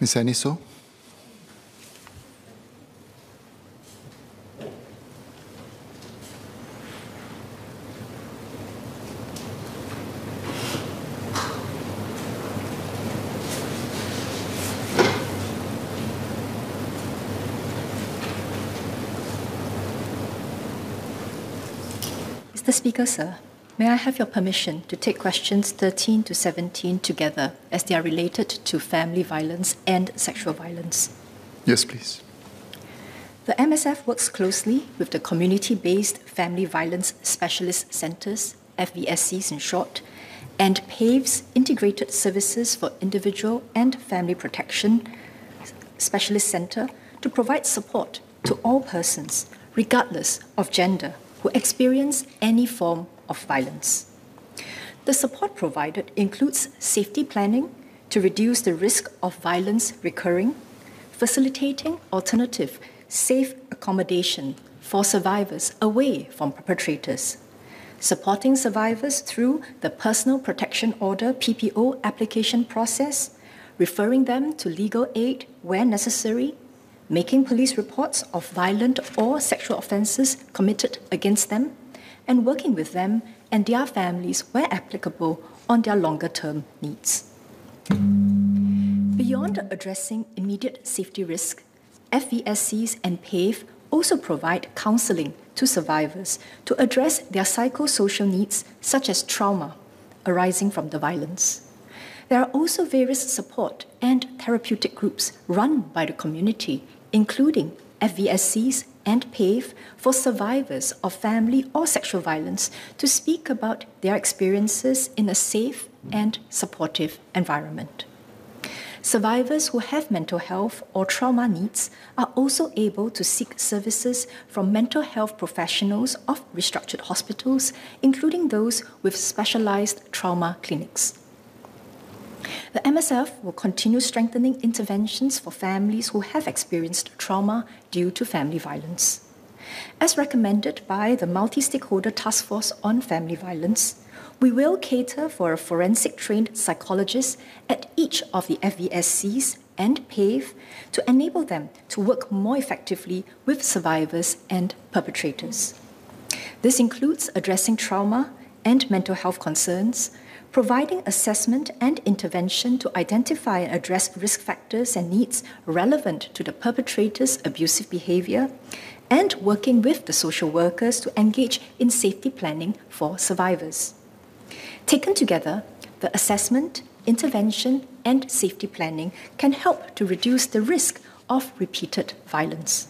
Ms. Aniso? Mr. Speaker, sir, may I have your permission to take questions 13 to 17 together as they are related to family violence and sexual violence? Yes, please. The MSF works closely with the Community-Based Family Violence Specialist Centres, FVSCs in short, and PAVE's Integrated Services for Individual and Family Protection Specialist Centre to provide support to all persons, regardless of gender, who experience any form of violence. The support provided includes safety planning to reduce the risk of violence recurring, facilitating alternative safe accommodation for survivors away from perpetrators, supporting survivors through the Personal Protection Order PPO application process, referring them to legal aid where necessary, making police reports of violent or sexual offences committed against them, and working with them and their families where applicable on their longer-term needs. Beyond addressing immediate safety risk, FVSCs and PAVE also provide counselling to survivors to address their psychosocial needs such as trauma arising from the violence. There are also various support and therapeutic groups run by the community, including FVSCs and PAVE for survivors of family or sexual violence to speak about their experiences in a safe and supportive environment. Survivors who have mental health or trauma needs are also able to seek services from mental health professionals of restructured hospitals, including those with specialized trauma clinics. The MSF will continue strengthening interventions for families who have experienced trauma due to family violence. As recommended by the Multi-Stakeholder Task Force on Family Violence, we will cater for a forensic-trained psychologist at each of the FVSCs and PAVE to enable them to work more effectively with survivors and perpetrators. This includes addressing trauma and mental health concerns, providing assessment and intervention to identify and address risk factors and needs relevant to the perpetrator's abusive behavior, and working with the social workers to engage in safety planning for survivors. Taken together, the assessment, intervention, and safety planning can help to reduce the risk of repeated violence.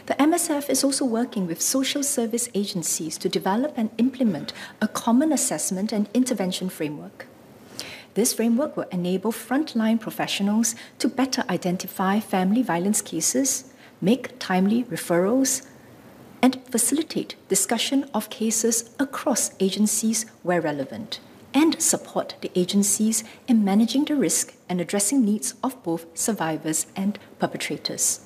The MSF is also working with social service agencies to develop and implement a common assessment and intervention framework. This framework will enable frontline professionals to better identify family violence cases, make timely referrals, and facilitate discussion of cases across agencies where relevant, and support the agencies in managing the risk and addressing needs of both survivors and perpetrators.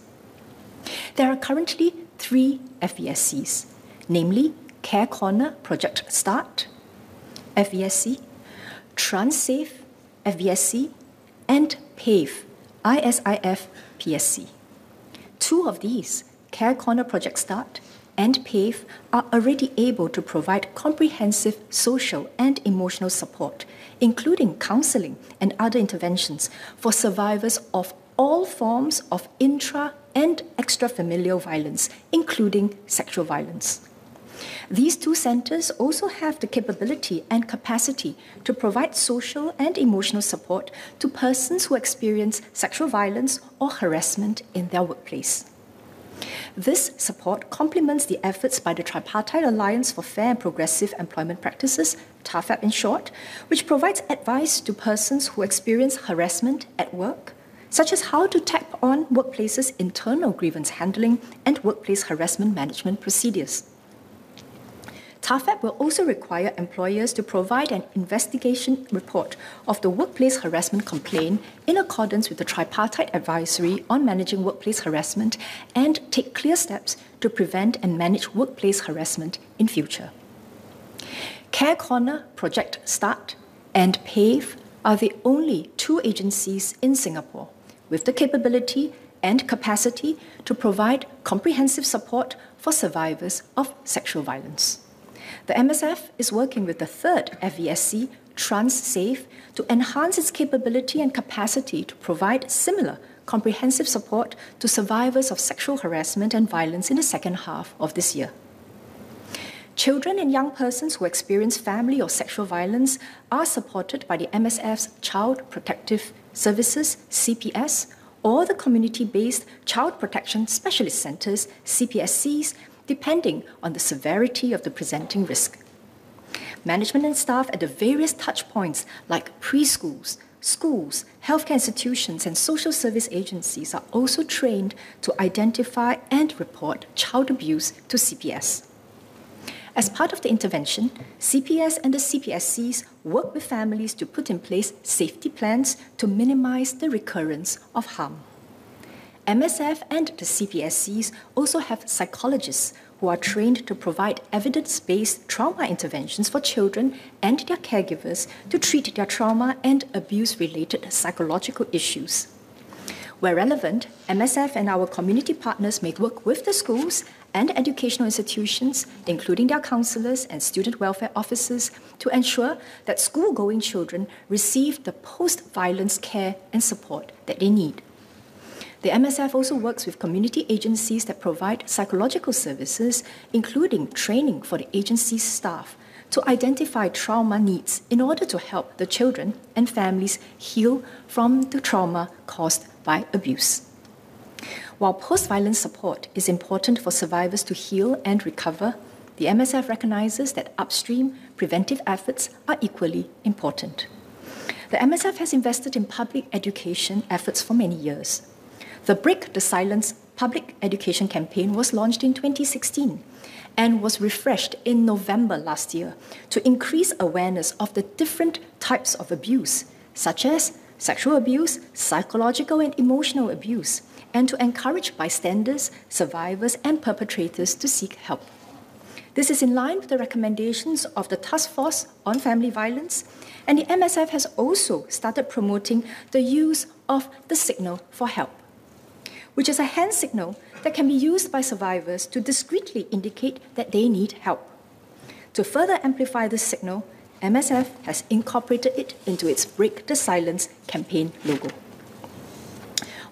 There are currently 3 FVSCs, namely Care Corner Project Start, FVSC, TransSafe, FVSC, and PAVE, ISIF, PSC. 2 of these, Care Corner Project Start and PAVE, are already able to provide comprehensive social and emotional support, including counselling and other interventions for survivors of all forms of intra- and extrafamilial violence, including sexual violence. These 2 centres also have the capability and capacity to provide social and emotional support to persons who experience sexual violence or harassment in their workplace. This support complements the efforts by the Tripartite Alliance for Fair and Progressive Employment Practices, TAFEP in short, which provides advice to persons who experience harassment at work, such as how to tap on workplaces' internal grievance handling and workplace harassment management procedures. TAFEP will also require employers to provide an investigation report of the workplace harassment complaint in accordance with the Tripartite Advisory on Managing Workplace Harassment and take clear steps to prevent and manage workplace harassment in future. Care Corner, Project Start, and PAVE are the only 2 agencies in Singapore with the capability and capacity to provide comprehensive support for survivors of sexual violence. The MSF is working with the third FVSC, TransSafe, to enhance its capability and capacity to provide similar comprehensive support to survivors of sexual harassment and violence in the second half of this year. Children and young persons who experience family or sexual violence are supported by the MSF's Child Protective Services, CPS, or the Community-Based Child Protection Specialist Centres, CPSCs, depending on the severity of the presenting risk. Management and staff at the various touchpoints like preschools, schools, healthcare institutions, and social service agencies are also trained to identify and report child abuse to CPS. As part of the intervention, CPS and the CPSCs work with families to put in place safety plans to minimize the recurrence of harm. MSF and the CPSCs also have psychologists who are trained to provide evidence-based trauma interventions for children and their caregivers to treat their trauma and abuse-related psychological issues. Where relevant, MSF and our community partners may work with the schools and educational institutions, including their counselors and student welfare officers, to ensure that school-going children receive the post-violence care and support that they need. The MSF also works with community agencies that provide psychological services, including training for the agency's staff, to identify trauma needs in order to help the children and families heal from the trauma caused by abuse. While post-violence support is important for survivors to heal and recover, the MSF recognizes that upstream preventive efforts are equally important. The MSF has invested in public education efforts for many years. The Break the Silence public education campaign was launched in 2016 and was refreshed in November last year to increase awareness of the different types of abuse, such as sexual abuse, psychological and emotional abuse, and to encourage bystanders, survivors, and perpetrators to seek help. This is in line with the recommendations of the Task Force on Family Violence, and the MSF has also started promoting the use of the signal for help, which is a hand signal that can be used by survivors to discreetly indicate that they need help. To further amplify this signal, MSF has incorporated it into its Break the Silence campaign logo.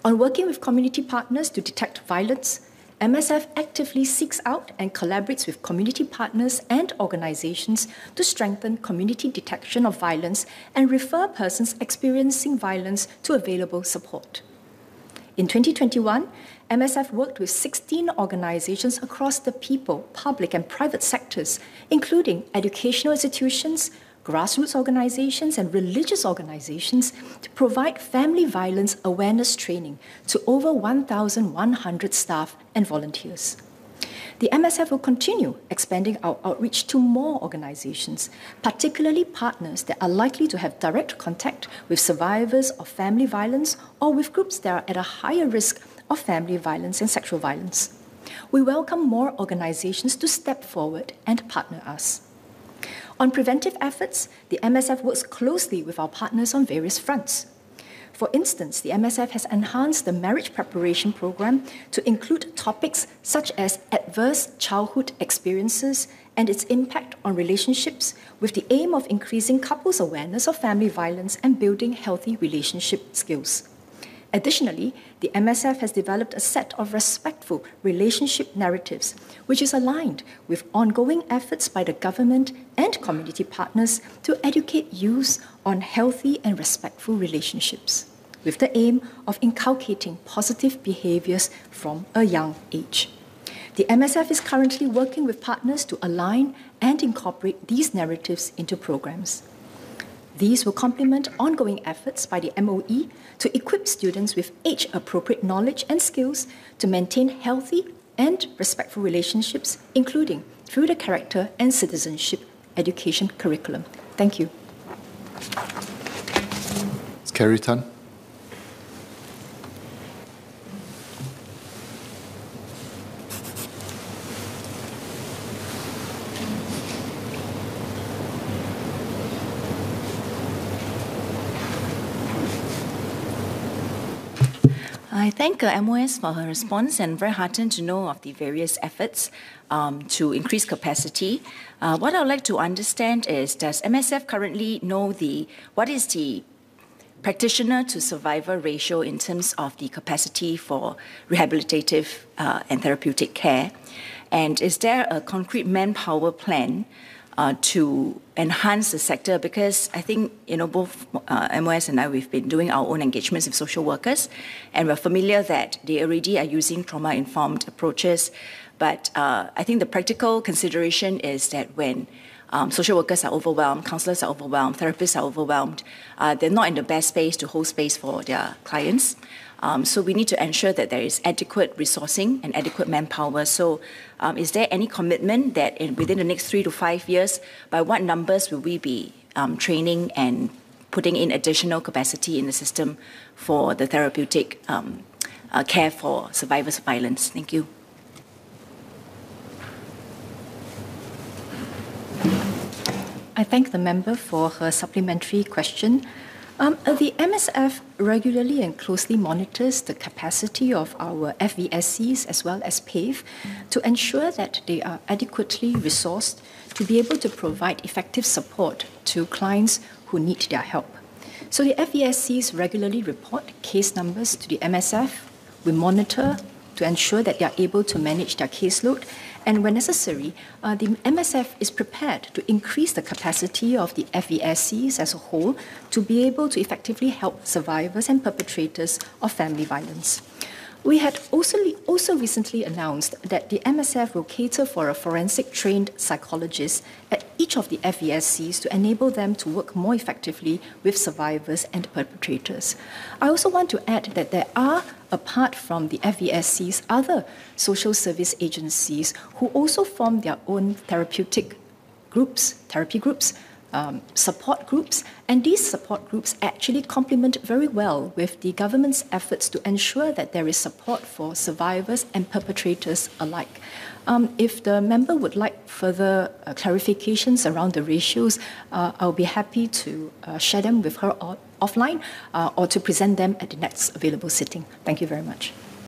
On working with community partners to detect violence, MSF actively seeks out and collaborates with community partners and organizations to strengthen community detection of violence and refer persons experiencing violence to available support. In 2021, MSF worked with 16 organizations across the people, public, and private sectors, including educational institutions, grassroots organizations, and religious organizations, to provide family violence awareness training to over 1,100 staff and volunteers. The MSF will continue expanding our outreach to more organizations, particularly partners that are likely to have direct contact with survivors of family violence or with groups that are at a higher risk of family violence and sexual violence. We welcome more organizations to step forward and partner us. On preventive efforts, the MSF works closely with our partners on various fronts. For instance, the MSF has enhanced the marriage preparation program to include topics such as adverse childhood experiences and its impact on relationships, with the aim of increasing couples' awareness of family violence and building healthy relationship skills. Additionally, the MSF has developed a set of respectful relationship narratives, which is aligned with ongoing efforts by the government and community partners to educate youth on healthy and respectful relationships, with the aim of inculcating positive behaviors from a young age. The MSF is currently working with partners to align and incorporate these narratives into programs. These will complement ongoing efforts by the MOE to equip students with age-appropriate knowledge and skills to maintain healthy and respectful relationships, including through the character and citizenship education curriculum. Thank you. Carrie Tan. I thank MOS for her response and very heartened to know of the various efforts to increase capacity. What I would like to understand is, does MSF currently know what is the practitioner to survivor ratio in terms of the capacity for rehabilitative and therapeutic care? And is there a concrete manpower plan to enhance the sector? Because I think, both MOS and I, we've been doing our own engagements with social workers, and we're familiar that they already are using trauma-informed approaches. But I think the practical consideration is that when social workers are overwhelmed, counselors are overwhelmed, therapists are overwhelmed, they're not in the best space to hold space for their clients. So we need to ensure that there is adequate resourcing and adequate manpower. So is there any commitment that within the next 3 to 5 years, by what numbers will we be training and putting in additional capacity in the system for the therapeutic care for survivors of violence? Thank you. I thank the member for her supplementary question. The MSF regularly and closely monitors the capacity of our FVSCs as well as PAVE to ensure that they are adequately resourced to be able to provide effective support to clients who need their help. So the FVSCs regularly report case numbers to the MSF. We monitor to ensure that they are able to manage their caseload. And when necessary, the MSF is prepared to increase the capacity of the FVSCs as a whole to be able to effectively help survivors and perpetrators of family violence. We had also recently announced that the MSF will cater for a forensic-trained psychologist at each of the FVSCs to enable them to work more effectively with survivors and perpetrators. I also want to add that there are, apart from the FVSCs, other social service agencies who also form their own therapy groups, support groups, and these support groups actually complement very well with the government's efforts to ensure that there is support for survivors and perpetrators alike. If the member would like further clarifications around the ratios, I'll be happy to share them with her offline or to present them at the next available sitting. Thank you very much.